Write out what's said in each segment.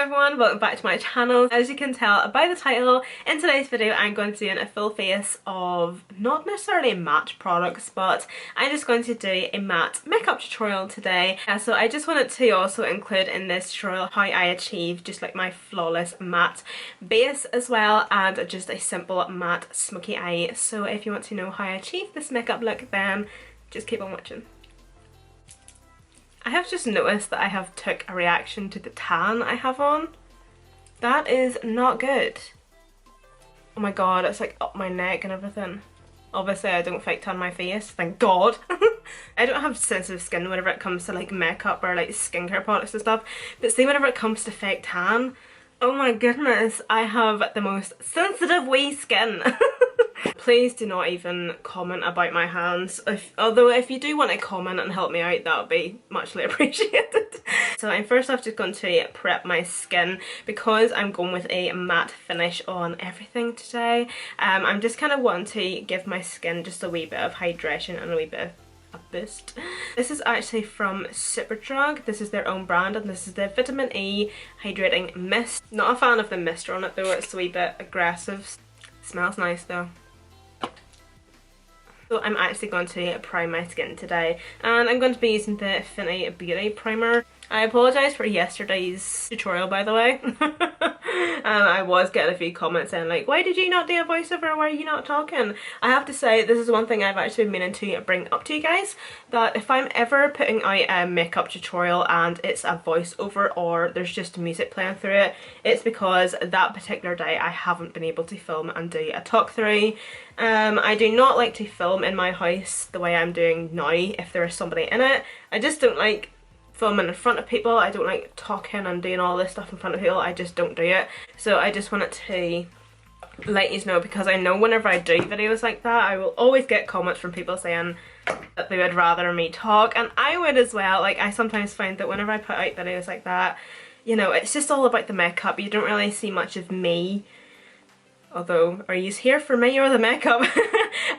everyone, welcome back to my channel. As you can tell by the title, in today's video I'm going to do a full face of not necessarily matte products, but I'm just going to do a matte makeup tutorial today. So I just wanted to also include in this tutorial how I achieve just like my flawless matte base as well, and just a simple matte smoky eye. So if you want to know how I achieve this makeup look, then just keep on watching. I have just noticed that I have took a reaction to the tan I have on. That is not good. Oh my god, it's like up my neck and everything. Obviously I don't fake tan my face, thank god. I don't have sensitive skin whenever it comes to like makeup or like skincare products and stuff, but see whenever it comes to fake tan, oh my goodness, I have the most sensitive wee skin. Please do not even comment about my hands. Although if you do want to comment and help me out, that would be muchly appreciated. So I'm first off just going to prep my skin because I'm going with a matte finish on everything today. I'm just kind of wanting to give my skin just a wee bit of hydration and a wee bit of a boost. This is actually from Superdrug. This is their own brand and this is the Vitamin E Hydrating Mist. Not a fan of the mist on it though, it's a wee bit aggressive. Smells nice though. So I'm actually going to prime my skin today and I'm going to be using the FENTY Beauty Primer. I apologise for yesterday's tutorial, by the way. I was getting a few comments saying like, why did you not do a voiceover, why are you not talking? I have to say this is one thing I've actually been meaning to bring up to you guys, that if I'm ever putting out a makeup tutorial and it's a voiceover or there's just music playing through it, it's because that particular day I haven't been able to film and do a talk through. I do not like to film in my house the way I'm doing now if there is somebody in it. I just don't like filming in front of people. I don't like talking and doing all this stuff in front of people. I just don't do it. So I just wanted to let you know, because I know whenever I do videos like that I will always get comments from people saying that they would rather me talk, and I would as well. Like I sometimes find that whenever I put out videos like that, you know, it's just all about the makeup. You don't really see much of me. Although, are you here for me or the makeup?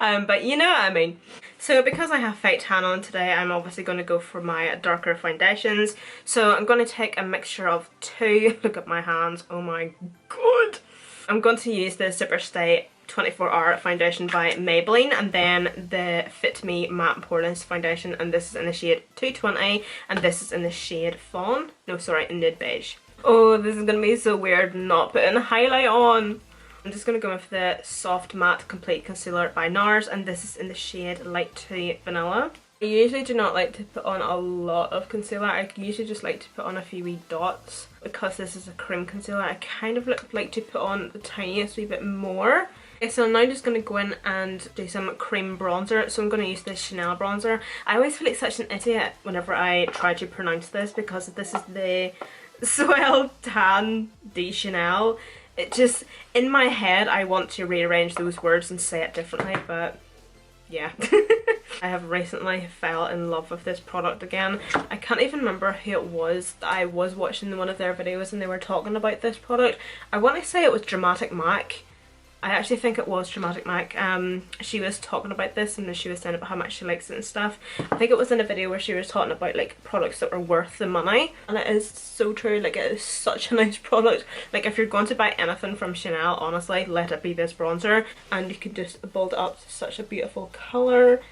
But you know what I mean. So because I have fake tan on today, I'm obviously going to go for my darker foundations. So I'm going to take a mixture of two. Look at my hands, oh my god. I'm going to use the Superstay 24-hour foundation by Maybelline, and then the Fit Me Matte Poreless foundation, and this is in the shade 220 and this is in the shade Fawn. No, sorry, Nude Beige. Oh, this is going to be so weird not putting a highlight on. I'm just going to go with the Soft Matte Complete Concealer by Nars, and this is in the shade Light to Vanilla. I usually do not like to put on a lot of concealer. I usually just like to put on a few wee dots. Because this is a cream concealer, I kind of like to put on the tiniest wee bit more. Okay, so I'm now just going to go in and do some cream bronzer. So I'm going to use this Chanel bronzer. I always feel like such an idiot whenever I try to pronounce this, because this is the Swell Tan de Chanel. It just, in my head, I want to rearrange those words and say it differently, but yeah. I have recently fell in love with this product again. I can't even remember who it was that I was watching one of their videos and they were talking about this product. I want to say it was Dramatic Mac. I actually think it was Dramatic Mac. She was talking about this and she was saying about how much she likes it and stuff. I think it was in a video where she was talking about like products that were worth the money, and it is so true. Like it is such a nice product. Like if you're going to buy anything from Chanel, honestly, let it be this bronzer, and you can just build it up to such a beautiful colour.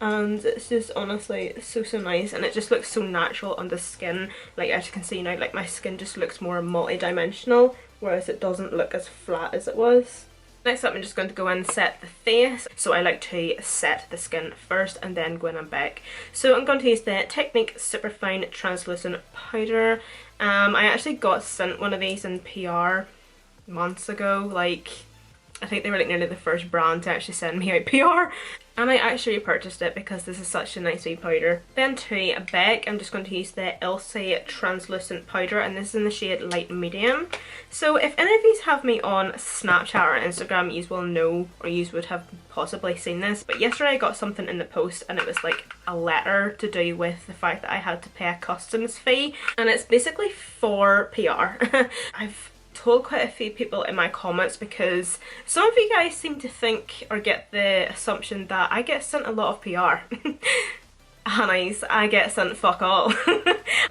And it's just honestly so nice, and it just looks so natural on the skin. Like as you can see now, like my skin just looks more multi-dimensional, whereas it doesn't look as flat as it was. Next up I'm just going to go in and set the face. So I like to set the skin first and then go in and bake. So I'm going to use the Technic Superfine Translucent Powder. I actually got sent one of these in PR months ago. Like I think they were like nearly the first brand to actually send me out PR. And I actually purchased it because this is such a nice wee powder. Then to bake, I'm just going to use the Elsie Translucent Powder, and this is in the shade Light Medium. So if any of you have me on Snapchat or Instagram, you will know, or you would have possibly seen this. But yesterday I got something in the post and it was like a letter to do with the fact that I had to pay a customs fee. And it's basically for PR. I've told quite a few people in my comments, because some of you guys seem to think or get the assumption that I get sent a lot of PR. Honeys, I get sent fuck all.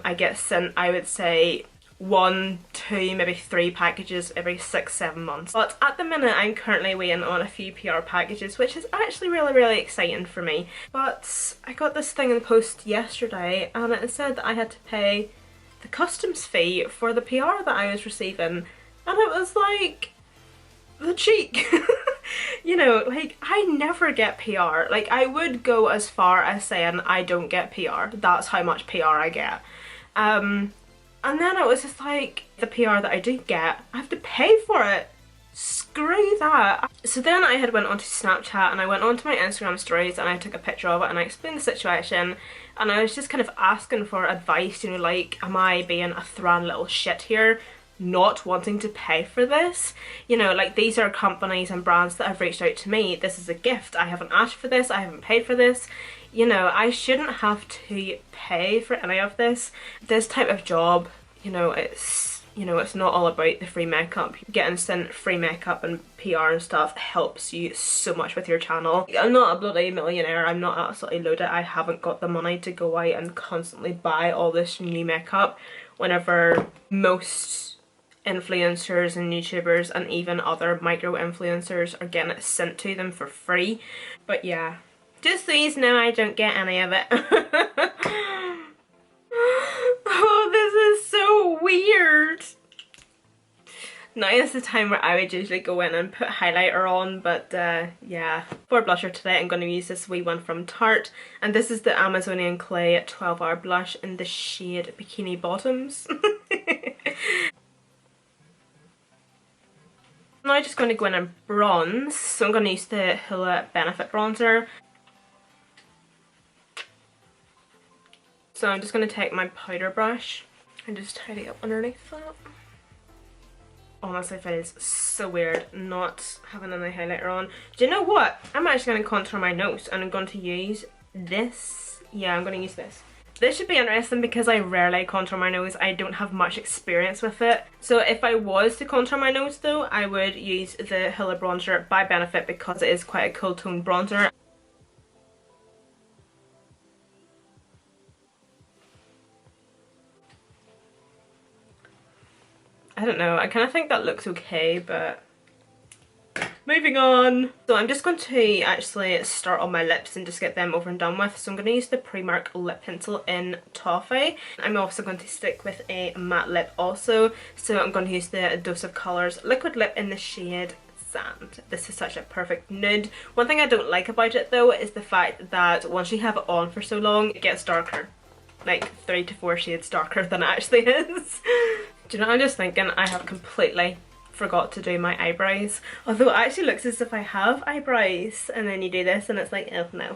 I get sent, I would say, 1, 2, maybe 3 packages every 6-7 months. But at the minute I'm currently waiting on a few PR packages, which is actually really exciting for me. But I got this thing in the post yesterday and it said that I had to pay the customs fee for the PR that I was receiving, and it was like, the cheek. You know, like, I never get PR. Like, I would go as far as saying I don't get PR. That's how much PR I get. And then it was just like, the PR that I do get, I have to pay for it. Screw that. So then I had went onto Snapchat and I went onto my Instagram stories and I took a picture of it and I explained the situation, and I was just kind of asking for advice, you know, like, am I being a thran little shit here, not wanting to pay for this? You know, like, these are companies and brands that have reached out to me. This is a gift. I haven't asked for this. I haven't paid for this. You know, I shouldn't have to pay for any of this. This type of job, you know, it's not all about the free makeup. Getting sent free makeup and PR and stuff helps you so much with your channel. I'm not a bloody millionaire. I'm not absolutely loaded. I haven't got the money to go out and constantly buy all this new makeup whenever most influencers and YouTubers and even other micro influencers are getting it sent to them for free. But yeah, just so you know, I don't get any of it. Oh, this is so weird. Now is the time where I would usually go in and put highlighter on, but yeah. For blusher today I'm going to use this wee one from Tarte, and this is the Amazonian Clay 12-hour blush in the shade Bikini Bottoms. Now I'm just going to go in and bronze, so I'm going to use the Hoola Benefit Bronzer. So I'm just going to take my powder brush and just tidy up underneath that. Honestly, it is so weird not having any highlighter on. Do you know what? I'm actually going to contour my nose and I'm going to use this. Yeah, I'm going to use this. This should be interesting because I rarely contour my nose. I don't have much experience with it. So if I was to contour my nose though, I would use the Hoola Bronzer by Benefit because it is quite a cool tone bronzer. I don't know, I kind of think that looks okay, but moving on. So I'm just going to actually start on my lips and just get them over and done with. So I'm going to use the Primark lip pencil in Toffee. I'm also going to stick with a matte lip also. So I'm going to use the Dose of Colours liquid lip in the shade Sand. This is such a perfect nude. One thing I don't like about it though is the fact that once you have it on for so long, it gets darker. Like 3 to 4 shades darker than it actually is. Do you know, I'm just thinking I have completely forgot to do my eyebrows. Although it actually looks as if I have eyebrows, and then you do this and it's like, oh no.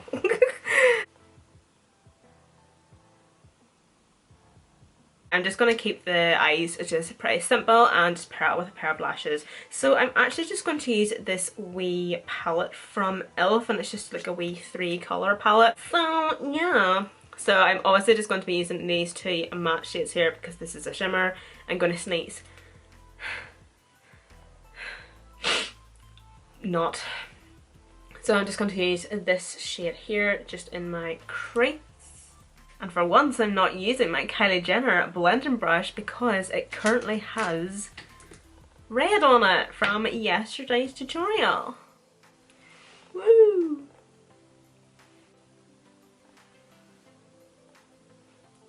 I'm just going to keep the eyes just pretty simple and just pair it with a pair of lashes. So I'm actually just going to use this wee palette from e.l.f. and it's just like a wee 3-colour palette. So yeah. So I'm obviously just going to be using these 2 matte shades here because this is a shimmer. I'm going to sneeze. Not. So I'm just going to use this shade here just in my crease. And for once I'm not using my Kylie Jenner blending brush because it currently has red on it from yesterday's tutorial. Woo!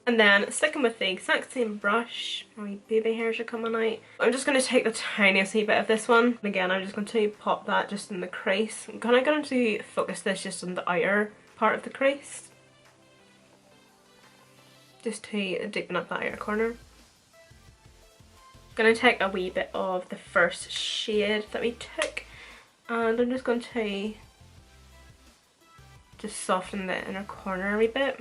And then sticking with the exact same brush, my baby hairs are coming out. I'm just going to take the tiniest wee bit of this one. And again, I'm just going to pop that just in the crease. I'm kind of going to focus this just on the outer part of the crease. Just to deepen up that outer corner. I'm going to take a wee bit of the first shade that we took. And I'm just going to just soften the inner corner a wee bit.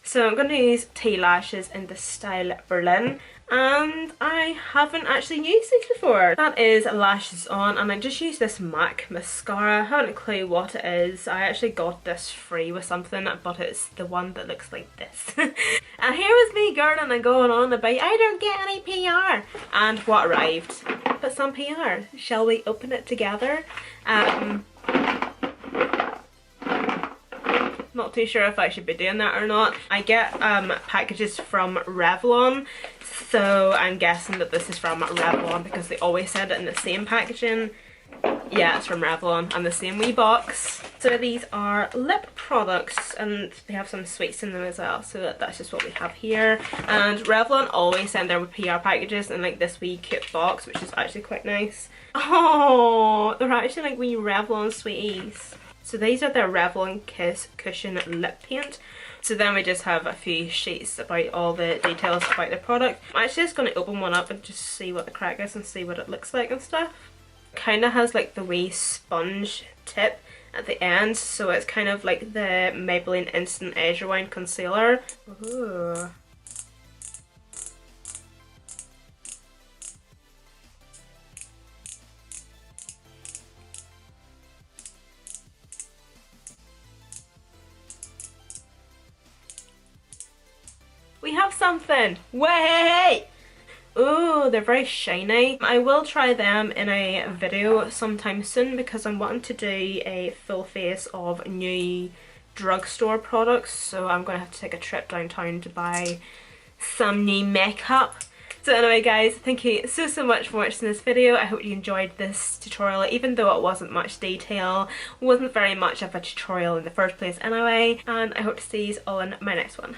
So I'm going to use T lashes in the style Berlin, and I haven't actually used these before. That is lashes on, and I just used this MAC mascara. I haven't a clue what it is. I actually got this free with something, but it's the one that looks like this. And here was me girling and going on about I don't get any PR, and what arrived? But some PR. Shall we open it together? Not too sure if I should be doing that or not. I get packages from Revlon, So I'm guessing that this is from Revlon because they always said it in the same packaging. Yeah, it's from Revlon and the same wee box. So these are lip products and they have some sweets in them as well. So that's just what we have here. And Revlon always send their PR packages in like this wee cute box, which is actually quite nice. Oh, they're actually like wee Revlon sweeties. So these are their Revlon Kiss Cushion Lip Paint. So then we just have a few sheets about all the details about the product. I'm actually just going to open one up and just see what the crack is and see what it looks like and stuff. Kind of has like the wee sponge tip at the end, so it's kind of like the Maybelline Instant Edge Rewind Concealer. Ooh. We have something! Wait! Ooh, they're very shiny. I will try them in a video sometime soon because I'm wanting to do a full face of new drugstore products. So I'm going to have to take a trip downtown to buy some new makeup. So anyway guys, thank you so much for watching this video. I hope you enjoyed this tutorial, even though it wasn't much detail, wasn't very much of a tutorial in the first place anyway. And I hope to see you all in my next one.